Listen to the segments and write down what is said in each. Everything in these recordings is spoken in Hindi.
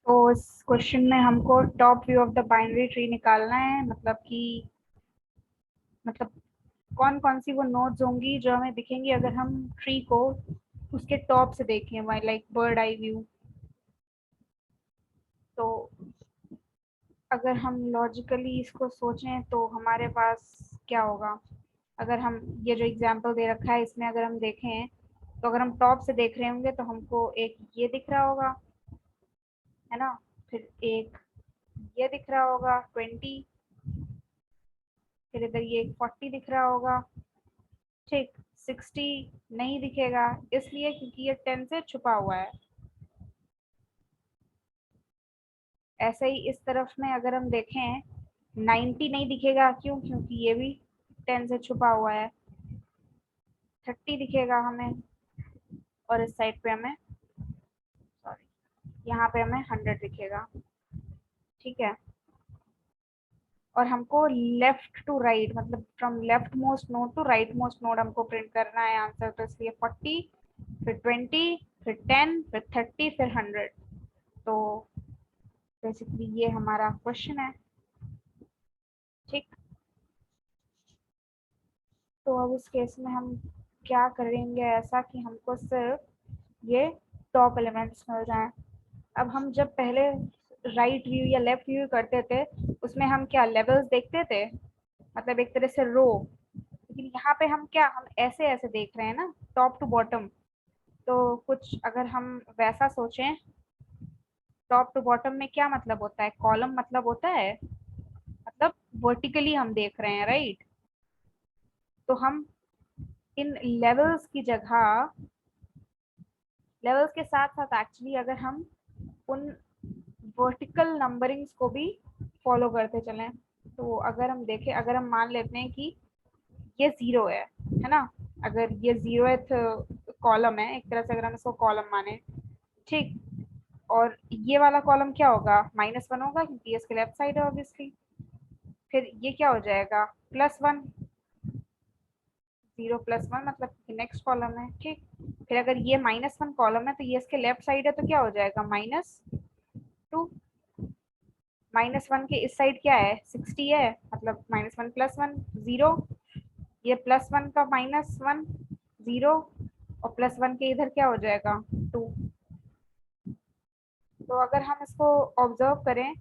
तो इस क्वेश्चन में हमको top view of the binary tree निकालना है, मतलब कि मतलब कौन कौन सी वो नोड्स होंगी जो हमें दिखेंगी अगर हम ट्री को उसके टॉप से देखें, लाइक बर्ड आई व्यू। तो अगर हम लॉजिकली इसको सोचें तो हमारे पास क्या होगा। अगर हम ये जो एग्जांपल दे रखा है इसमें अगर हम देखें तो अगर हम टॉप से देख रहे होंगे तो हमको एक ये दिख रहा होगा, है ना। फिर एक ये दिख रहा होगा 20। फिर इधर ये एक 40 दिख रहा होगा। ठीक, 60 नहीं दिखेगा, इसलिए क्योंकि ये 10 से छुपा हुआ है। ऐसे ही इस तरफ में अगर हम देखें 90 नहीं दिखेगा, क्यों? क्योंकि ये भी 10 से छुपा हुआ है। 30 दिखेगा हमें, और इस साइड पे हमें, सॉरी, यहाँ पे हमें 100 दिखेगा। ठीक है। और हमको लेफ्ट टू राइट, मतलब from leftmost node to rightmost node हमको प्रिंट करना है आंसर। तो इसलिए 40, फिर 20, फिर 10, फिर 30, फिर 100। तो बेसिकली ये हमारा क्वेश्चन है। ठीक। तो अब उस केस में हम क्या करेंगे ऐसा कि हमको सिर्फ ये टॉप एलिमेंट्स मिल जाएं। अब हम जब पहले राइट व्यू या लेफ्ट व्यू करते थे उसमें हम क्या लेवल्स देखते थे, मतलब एक तरह से रो। लेकिन यहाँ पे हम क्या, हम ऐसे ऐसे देख रहे हैं ना, टॉप टू बॉटम। तो कुछ अगर हम वैसा सोचें, टॉप टू बॉटम में क्या मतलब होता है, कॉलम मतलब होता है, मतलब वर्टिकली हम देख रहे हैं, राइट। तो हम इन लेवल्स की जगह, लेवल्स के साथ साथ एक्चुअली अगर हम उन वर्टिकल नंबरिंग्स को भी फॉलो करते चलें, तो अगर हम देखें, अगर हम मान लेते हैं कि ये जीरो है ना। अगर ये जीरोथ कॉलम है एक तरह से, अगर हम इसको कॉलम माने, ठीक। और ये वाला कॉलम क्या होगा, -1 होगा क्योंकि ये इसके लेफ्ट साइड है ऑब्वियसली। फिर ये क्या हो जाएगा, +1। 0 + 1 मतलब नेक्स्ट कॉलम है, ठीक। फिर अगर ये -1 कॉलम है तो ये इसके लेफ्ट साइड है, तो क्या हो जाएगा, -2। -1 के इस साइड क्या है, 60 है, मतलब -1 + 1 0। ये +1 का -1 0, और +1 के इधर क्या हो जाएगा, 2। तो अगर हम इसको ऑब्जर्व करें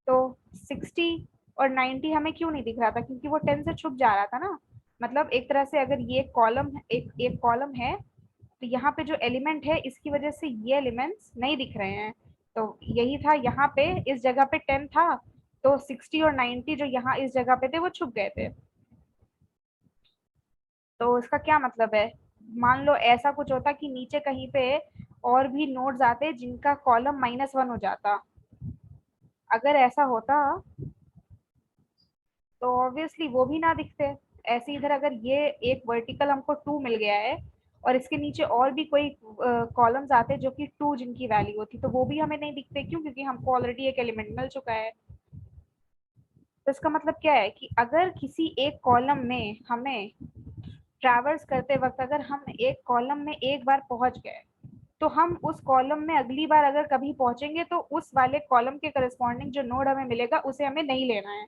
तो 60 और 90 हमें क्यों नहीं दिख रहा था, क्योंकि वो 10 से छुप जा रहा था ना। मतलब एक तरह से अगर ये कॉलम एक एक कॉलम है तो यहाँ पे जो एलिमेंट है इसकी वजह से ये एलिमेंट्स नहीं दिख रहे हैं। तो यही था, यहाँ पे इस जगह पे 10 था, तो 60 और 90 जो यहाँ इस जगह पे थे वो छुप गए थे। तो इसका क्या मतलब है, मान लो ऐसा कुछ होता कि नीचे कहीं पे और भी नोड्स आते जिनका कॉलम -1 हो जाता। अगर ऐसा होता तो ऑब्वियसली वो भी ना दिखते। ऐसे इधर अगर ये एक वर्टिकल हमको 2 मिल गया है और इसके नीचे और भी कोई कॉलम्स आते जो कि 2 जिनकी वैल्यू होती, तो वो भी हमें नहीं दिखते, क्यों? क्योंकि हमको ऑलरेडी एक एलिमेंट मिल चुका है। तो इसका मतलब क्या है कि अगर किसी एक कॉलम में हमें ट्रैवर्स करते वक्त अगर हम एक कॉलम में एक बार पहुंच गए, तो हम उस कॉलम में अगली बार अगर कभी पहुंचेंगे तो उस वाले कॉलम के करस्पॉन्डिंग जो नोड हमें मिलेगा उसे हमें नहीं लेना है।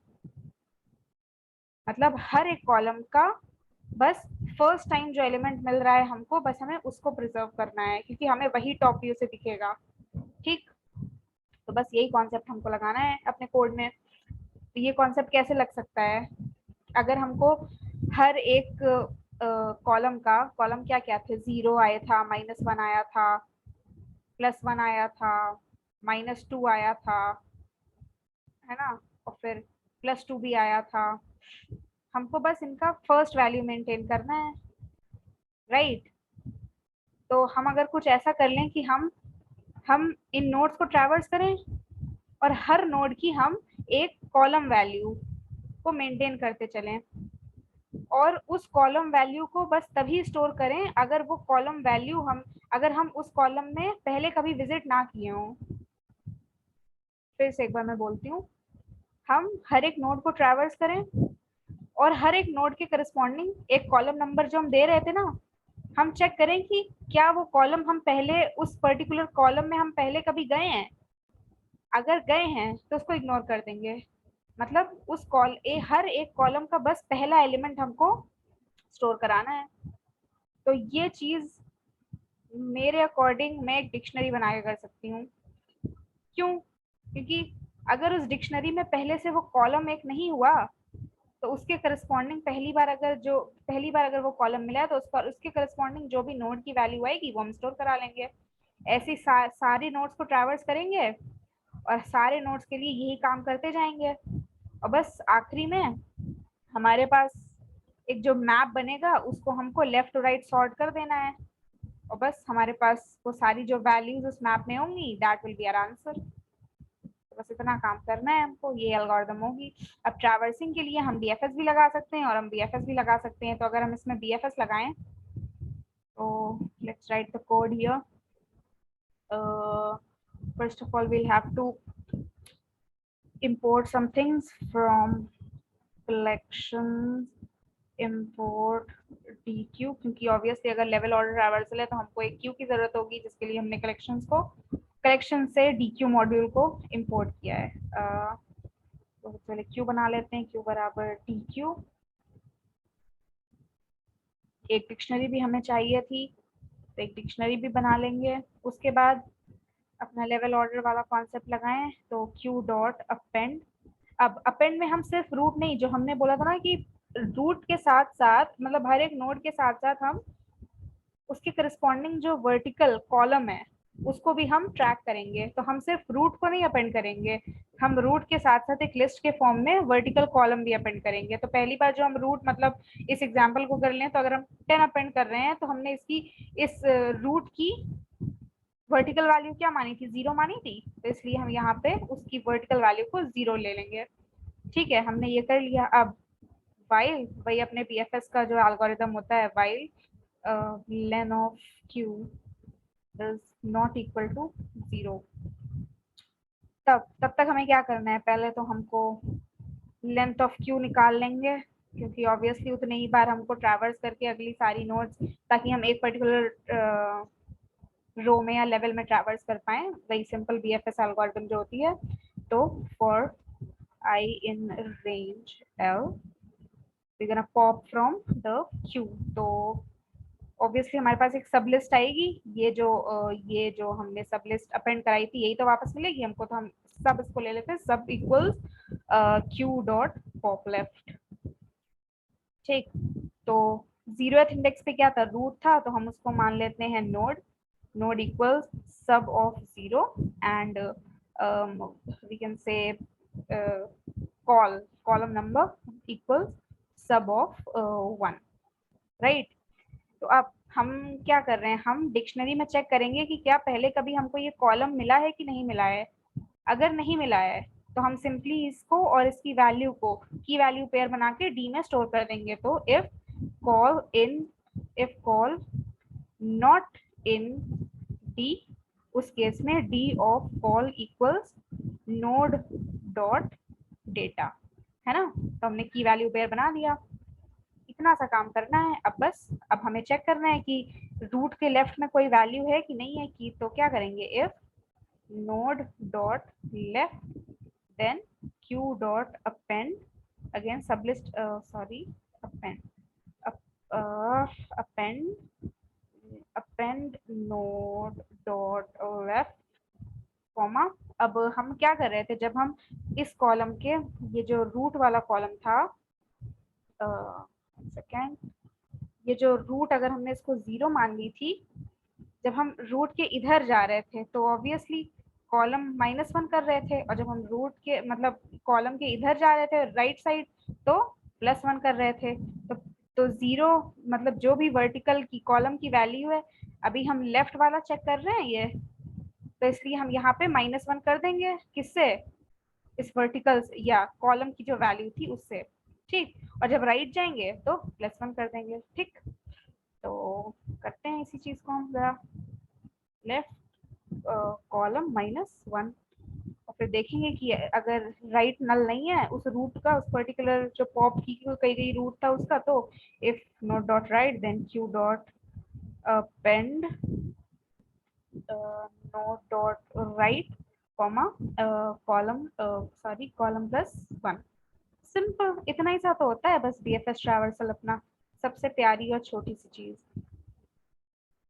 मतलब हर एक कॉलम का बस फर्स्ट टाइम जो एलिमेंट मिल रहा है हमको, बस हमें उसको प्रिजर्व करना है क्योंकि हमें वही टॉप व्यू से दिखेगा। ठीक। तो बस यही कॉन्सेप्ट हमको लगाना है अपने कोड में। तो ये कॉन्सेप्ट कैसे लग सकता है, अगर हमको हर एक कॉलम का, कॉलम क्या क्या थे, 0 आया था, -1 आया था, +1 आया था, -2 आया था, है ना, और फिर +2 भी आया था। हमको बस इनका फर्स्ट वैल्यू मेंटेन करना है, राइट। तो हम अगर कुछ ऐसा कर लें कि हम इन नोड्स को ट्रैवर्स करें और हर नोड की हम एक कॉलम वैल्यू को मेंटेन करते चलें, और उस कॉलम वैल्यू को बस तभी स्टोर करें अगर वो कॉलम वैल्यू हम, अगर हम उस कॉलम में पहले कभी विजिट ना किए हों। फिर से एक बार मैं बोलती हूँ, हम हर एक नोड को ट्रैवर्स करें और हर एक नोड के करस्पॉन्डिंग एक कॉलम नंबर जो हम दे रहे थे ना, हम चेक करें कि क्या वो कॉलम हम पहले उस पर्टिकुलर कॉलम में हम पहले कभी गए हैं। अगर गए हैं तो उसको इग्नोर कर देंगे। मतलब उस हर एक कॉलम का बस पहला एलिमेंट हमको स्टोर कराना है। तो ये चीज मेरे अकॉर्डिंग मैं एक डिक्शनरी बना के कर सकती हूँ। क्यों? क्योंकि अगर उस डिक्शनरी में पहले से वो कॉलम एक नहीं हुआ तो उसके करस्पॉन्डिंग पहली बार अगर वो कॉलम मिला है तो उसके करस्पॉन्डिंग जो भी नोड की वैल्यू आएगी वो हम स्टोर करा लेंगे। ऐसे सारे नोड्स को ट्रैवर्स करेंगे और सारे नोड्स के लिए यही काम करते जाएंगे। और बस आखिरी में हमारे पास एक जो मैप बनेगा उसको हमको लेफ्ट टू राइट सॉर्ट कर देना है और बस हमारे पास वो सारी जो वैल्यूज उस मैप में होंगी that will be our answer. तो बस इतना काम करना है हमको, ये एल्गोरिदम होगी। अब ट्रैवर्सिंग के लिए हम बीएफएस भी लगा सकते हैं और हम बीएफएस भी लगा सकते हैं। तो अगर हम इसमें बीएफएस लगाएं तो let's write the code here. First of all we'll have to import some things from collections import dq, क्योंकि ऑब्वियसली अगर लेवल ऑर्डर ट्रैवर्सल है तो हमको एक क्यू की जरूरत होगी जिसके लिए हमने कलेक्शन से dq मॉड्यूल को इंपोर्ट किया है। तो पहले क्यू बना लेते हैं, क्यू बराबर dq। एक डिक्शनरी भी हमें चाहिए थी तो एक डिक्शनरी भी बना लेंगे। उसके बाद अपना लेवल ऑर्डर वाला कॉन्सेप्ट लगाएं तो क्यू डॉट अपेंड। अब अपेंड में हम सिर्फ रूट नहीं, जो हमने बोला था ना कि रूट के साथ साथ मतलब हर एक नोड के साथ साथ हम उसके करस्पॉन्डिंग जो वर्टिकल कॉलम है उसको भी हम ट्रैक करेंगे। तो हम सिर्फ रूट को नहीं अपेंड करेंगे, हम रूट के साथ साथ एक लिस्ट के फॉर्म में वर्टिकल कॉलम भी अपेंड करेंगे। तो पहली बार जो हम रूट मतलब इस एग्जांपल को कर लें तो अगर हम 10 अपेंड कर रहे हैं तो हमने इस रूट की वर्टिकल वैल्यू क्या मानी थी, 0 मानी थी। तो इसलिए हम यहाँ पे उसकी वर्टिकल वैल्यू को 0 ले लेंगे। ठीक है, हमने ये कर लिया। अब वाइल वही अपने पीएफएस का जो एल्गोरिदम होता है, while len of queue is not equal to 0। तब तक हमें क्या करना है, पहले तो हमको लेंथ ऑफ क्यू निकाल लेंगे क्योंकि ऑब्वियसली उतने ही बार हमको ट्रैवर्स करके अगली सारी नोड्स, ताकि हम एक पर्टिकुलर रो में या लेवल में ट्रैवर्स कर पाए, वही सिंपल बीएफएस एल्गोरिथम जो होती है। तो for I in range L we're gonna pop from the Q। तो ऑब्वियसली हमारे पास एक सब लिस्ट आएगी। ये जो हमने सब लिस्ट अपेंड कराई थी यही तो वापस मिलेगी हमको। तो हम सब इसको ले लेते हैं, सब equals Q dot pop left. ठीक, तो 0th इंडेक्स पे क्या था, रूट था, तो हम उसको मान लेते हैं node equals sub of 0 and we can say column number equals sub of 1, right. तो अब हम क्या कर रहे हैं, हम डिक्शनरी में चेक करेंगे कि क्या पहले कभी हमको ये कॉलम मिला है कि नहीं मिला है। अगर नहीं मिला है तो हम सिंपली इसको और इसकी वैल्यू को की वैल्यू पेयर बना के डी में स्टोर कर देंगे। तो if call not in D, उस केस में D of call equals node dot data, है ना। तो हमने की वैल्यू पेयर बना दिया। इतना सा काम करना है। अब हमें चेक करना है कि रूट के लेफ्ट में कोई वैल्यू है कि नहीं है की। तो क्या करेंगे, if node dot left then queue dot append again sublist append node dot left comma. अब हम क्या कर रहे थे, जब हम इस कॉलम के ये जो रूट वाला कॉलम था सेकेंड, ये जो रूट अगर हमने इसको 0 मान ली थी, जब हम रूट के इधर जा रहे थे तो ऑब्वियसली कॉलम -1 कर रहे थे, और जब हम रूट के मतलब कॉलम के इधर जा रहे थे राइट साइड तो +1 कर रहे थे। तो 0 मतलब जो भी वर्टिकल की कॉलम की वैल्यू है, अभी हम लेफ्ट वाला चेक कर रहे हैं ये, तो इसलिए हम यहाँ पे -1 कर देंगे, किससे, इस वर्टिकल या कॉलम की जो वैल्यू थी उससे। ठीक, और जब राइट जाएंगे तो +1 कर देंगे। ठीक, तो करते हैं इसी चीज को हम जरा, लेफ्ट कॉलम -1 और फिर देखेंगे कि अगर राइट नल नहीं है उस रूट का, उस पर्टिकुलर जो पॉप की कही गई रूट था उसका, तो if node dot right then queue dot append node dot right comma column column plus 1। Simple, इतना ही सा तो होता है बस बीएफएस ट्रैवर्सल अपना सबसे प्यारी और छोटी सी चीज।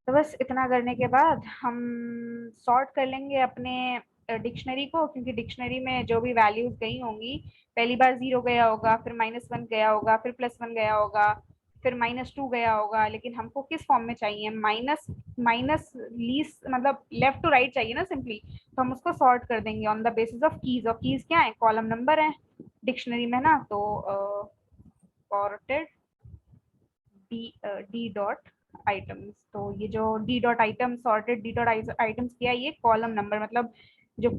तो बस इतना करने के बाद हम सॉर्ट कर लेंगे अपने डिक्शनरी को, क्योंकि डिक्शनरी में जो भी वैल्यूज गई होंगी, पहली बार 0 गया होगा, फिर -1 गया होगा, फिर +1 गया होगा, फिर -2 गया होगा, लेकिन हमको किस फॉर्म में चाहिए, माइनस माइनस लीस्ट मतलब लेफ्ट टू राइट चाहिए ना सिंपली। तो हम उसको सॉर्ट कर देंगे on the basis of keys, और कीज क्या है, कॉलम नंबर है डिक्शनरी में ना। तो सॉर्टेड डी डॉट आइटम्स, तो ये जो D dot item sorted D dot items किया, ये कॉलम नंबर मतलब जो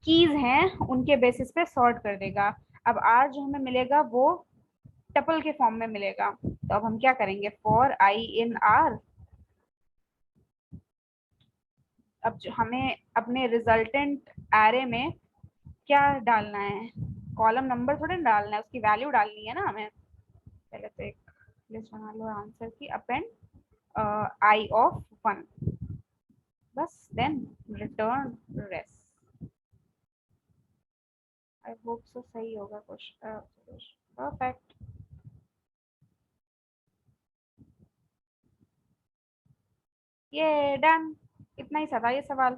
कीज हैं उनके बेसिस पे सॉर्ट कर देगा। अब आर जो हमें मिलेगा वो टपल के फॉर्म में मिलेगा। तो अब हम क्या करेंगे, फॉर आई इन आर। अब जो हमें अपने रिजल्टेंट एरे में क्या डालना है, कॉलम नंबर थोड़े ना डालना है, उसकी वैल्यू डालनी है ना हमें। पहले तो एक लिस्ट बना लो आंसर की, अपेंड आई ऑफ 1, बस then return rest. I hope so सही होगा क्वेश्चन, परफेक्ट। ये डन, इतना ही था ये सवाल।